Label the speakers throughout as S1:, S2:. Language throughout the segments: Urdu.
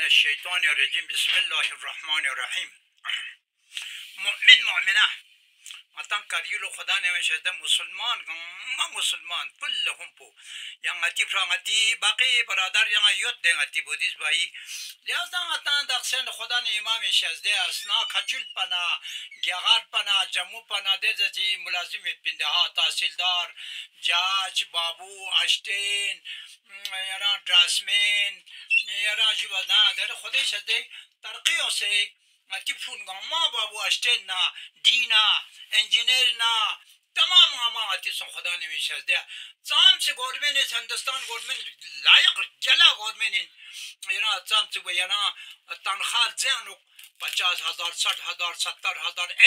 S1: الشيطان الرجيم بسم الله الرحمن الرحيم مؤمن مؤمنة متان كاريلو خدا نمشهد مسلمان ما مسلمان كلهم بو يانغتي فرانغتي باقي برادر يانغ يود دنغتي بوديس باي لازم متان دخسن خدا نه امام شازده اسنا کچل پنا گیاغار پنا جمو پنا دزتی ملازم پنده تحصیلدار جاج بابو اشتین یارا دراسمن یارا جوازنا در خودش شده ترقیه سے تیفون ما بابو اشتین نا دینا انجینیر نا تمام همه سن خدا نمیشه تمام سے گورنمنت هندوستان گورنمنت لایق جلا گورنمنت یارا تمام سے یارا تنخواه زیانو 50,000 60,000 70,000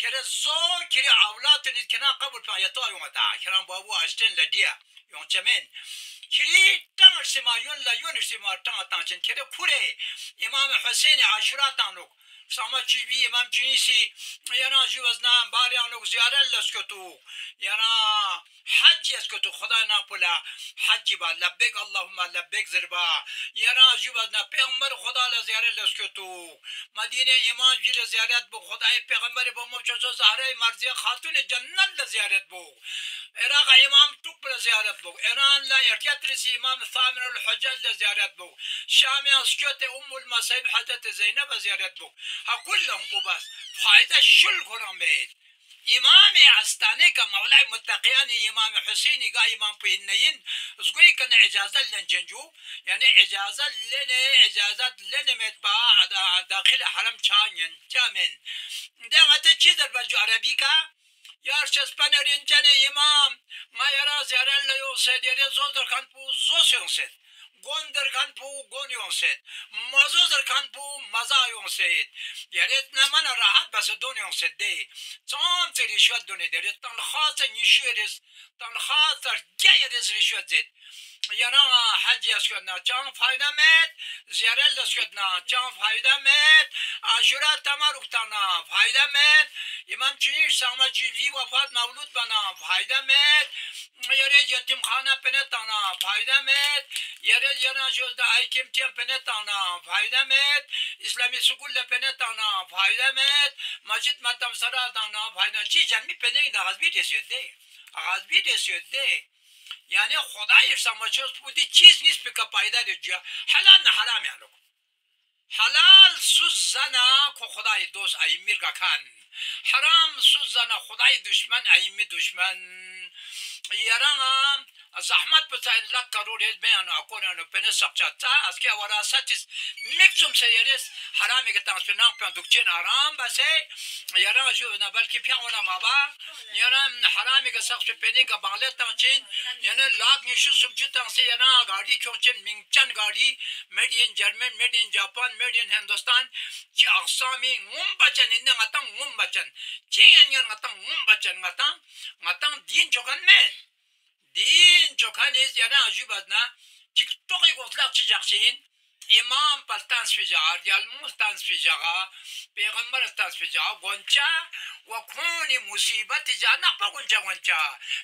S1: كره زو كره أولاد كنا قبل فايتوا يوم تا كنا بابو أشتن لديا يوم كمان كره تان سما يون لا يون سما تان تان كره كره إمام حسين عاشوراء تانوك سما تشبي إمام تشينسي يانا جوزنا باريانوك زيارة لسكتو يانا حج يسكتو خدا نابولا حج با لبيك اللهم لبيك زربا يانا جوزنا پیغمبر خدا لزيارة لسكتو مدينة إمام جيل زيارت بو خدای پیغمبر با مبچو زهره مرزی خاتون جنت لزيارت بو عراق امام توك لزيارت بو ایران لا ارتياترسي امام ثامن الحجاج لزيارت بو شام اسكوت المصائب حضرت زينب لزيارت بو ها كلهم بو بس فائدة شل قرآن بيت امام استانه کا مولا متقیان امام حسینی کا امام پینین اس کو کن اجازه لنجنجو یعنی اجازت لنے متبا داخل حرم چانن چامن دعوت چیز در بجو عربی کا یار چسپنرین جن امام ما یرا زیاره لیو سید یری زول در کان پو زو سید گون در کان پو گونیون سید مازو در کان پو مزایون سید یری نمان راحت بس دونیون سید دی تمام تی رشوت دونه داری تنخواست نیشیریز تنخواست گیریز رشوت زید یانا حج اسکنا چان فایده مت زیاره لسکنا چان فایده مت عاشورا تمارک تانا فایده مت امام چیش ساما چیزی وفات مولود بنا فایده مت یاره یتیم خانه پنه تانا فایده مت یاره یانا جوزده ایکم تیم پنه تانا فایده مت اسلامی سکول پنه تانا فایده مت مسجد متم سرا تانا فایده چی جنبی پنه این آغازبی رسید ده یعنی خدای سامچوس بودی چیز نیست به پایدار جا حلال نه حرام یعنی حلال سوز زنا که خدای دوست ایمیر کن حرام سوز زنا خدای دشمن ایمی دشمن یاران زحمت بتاعی لک کرور هست بیان آکورانو پنه سبچتا از که وراثتیس میکسم سیاریس حرامی که تانس پنام پیان دکچین آرام بسه یاران جو نه بلکه پیان اونا مابا یاران حرامی که سخت پنی که بانگله تانچین یعنی لاک نیشو سبچی تانسی یاران گاڑی چونچین مینگچن گاڑی میدین جرمن میدین جاپان میدین هندوستان چی اقسامی غم بچن اینه غتان غم بچن چی یعنی غتان غم بچن غتان دین چوکن من دین چوکانیز یعنی عجیب ادنا چی توقی گفتلق چی جاکشین امام پل تنسفجار یالموز تنسفجار پیغمبر تنسفجار گونچا و کونی مصیبت جا نقپا گونچا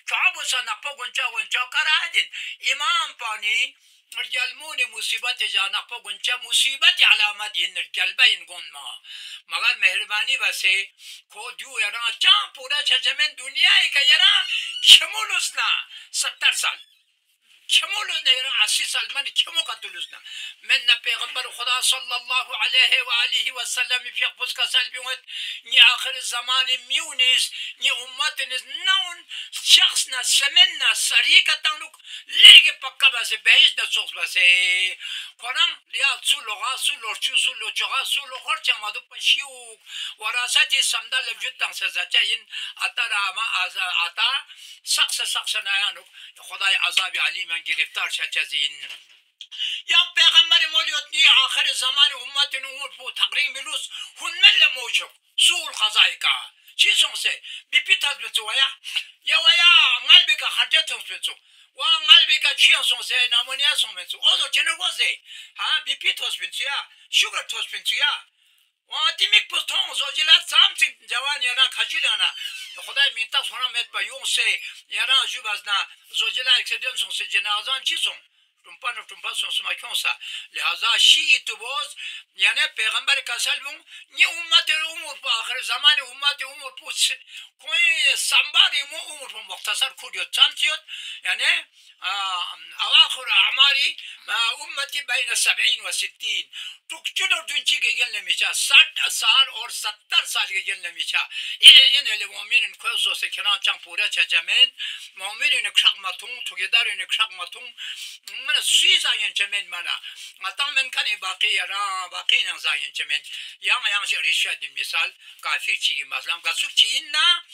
S1: چابوسا نقپا گونچا کرادین امام پانی رجالمونی مصیبت جا نقپا گونچا مصیبت علامت این رجالبا این گون مگر مهربانی بسه کو دیو یرا چان پورا چجمن دنیای که یرا کمولوزنا 70 سال کمولوزنا یرا 80 سال من کمو قتلوزنا من پیغمبر خدا صلی الله علیه و آله و سلم فی خپوس کا سال بیوت نی آخر زمان میونیس نی امت نس نون شخص نا سمن سریکا تانوک لیگ پکا بسه بهش نسوخ بسه کنن لیا سولوغا سولورچو سولوچوغا سولوغر چمادو پشیو وراستی سمدل وجود تان سزاچین اتا راما اتا سقس نایانوک خدای عذاب علی من گرفتار شچزین یا پیغمبر مولیوت نی آخر زمان امت نور پو تقریم بلوس هنمل موشک سول خزای کا chi song se bipi tas be zo ya ya wa ya ngal be ka khate tong be zo wa ngal be ka chi song se namonia song be zo odo chene go se ha bipi tos be ya sugar tos be ya wa timik poston zo jila samting jawan yana khachilana khoday minta sona met pa yon se yana jubazna zo jila excedent son se jenazan chi son tumpa son smakion sa lihaza shi itubos yani peygamber kasalmun ni ummati umur bu ahir zaman ummati umur bu koy sambari mu umur bu muhtasar kudiyor çantiyot yani awakhir a'mari ummati bayna 70 ve 60 tukçudur dünçi gegenlemişa 60 saal or 70 saal gegenlemişa ile mu'minin kozo se kenan çang pura çacamen mu'minin kşakmatun tugedar kşakmatun mana suizayen çemen mana atamen kani baqi nang zayen çemen yang rişad misal kafir çi maslam gasuk çi inna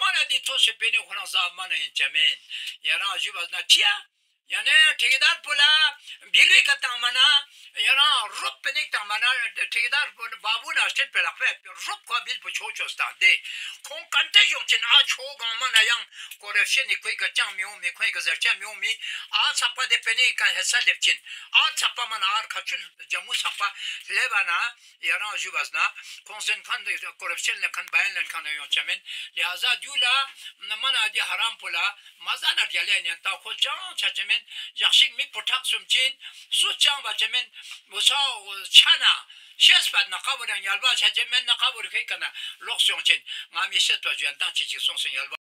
S1: mana di tose beni khona zamana çemen yana jibazna çia yani tegedar pula biri katamana yana rup penik tamana tegedar babu na stet pelakfe rup ko bil pocho stande kon kante yongchen a choga mana yang korefshe ni koi gachang myo mi koi gazarcha myo mi a sappa de penik kan hesal lepchin a sappa mana ar khachul jamu sappa lebana yana jubazna konsen kan de korefshe ne kan bayan len kan yongchamen lihaza dula mana di haram pula mazana diale ne ta ko chachamen yakshik mik potak sumchin su chang bachamen musa chana shespat naqabur yalba chachamen naqabur kai kana loksyongchin ngami setwa juan dang chi chi songsen yalba